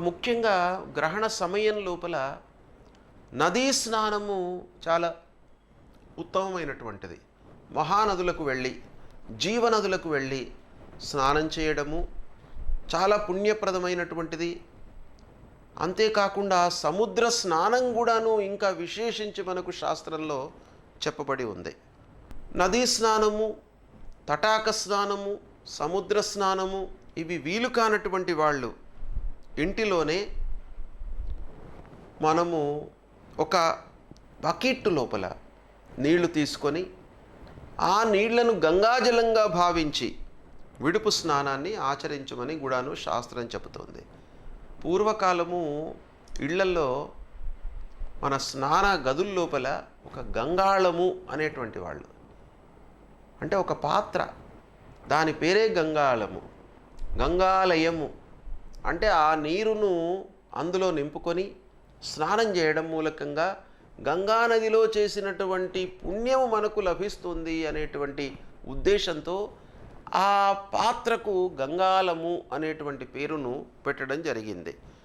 ముఖ్యంగా గ్రహణ సమయం లోపల నదీ స్నానము చాలా ఉత్తమమైనటువంటిది. మహానదులకు వెళ్ళి, జీవనదులకు వెళ్ళి స్నానం చేయడము చాలా పుణ్యప్రదమైనటువంటిది. అంతేకాకుండా సముద్ర స్నానం కూడాను ఇంకా విశేషించి మనకు శాస్త్రంలో చెప్పబడి ఉంది. నదీ స్నానము, తటాక స్నానము, సముద్ర స్నానము ఇవి వీలు కానటువంటి వాళ్ళు ఇంటిలోనే మనము ఒక బకెట్ లోపల నీళ్లు తీసుకొని ఆ నీళ్లను గంగాజలంగా భావించి విడుపు స్నానాన్ని ఆచరించమని కూడాను శాస్త్రం చెబుతోంది. పూర్వకాలము ఇళ్లల్లో మన స్నాన గదుల లోపల ఒక గంగాళము అనేటువంటి వాళ్ళు, అంటే ఒక పాత్ర, దాని పేరే గంగాళము, గంగాలయము. అంటే ఆ నీరును అందులో నింపుకొని స్నానం చేయడం మూలకంగా గంగానదిలో చేసినటువంటి పుణ్యము మనకు లభిస్తుంది అనేటువంటి ఉద్దేశంతో ఆ పాత్రకు గంగాళము అనేటువంటి పేరును పెట్టడం జరిగింది.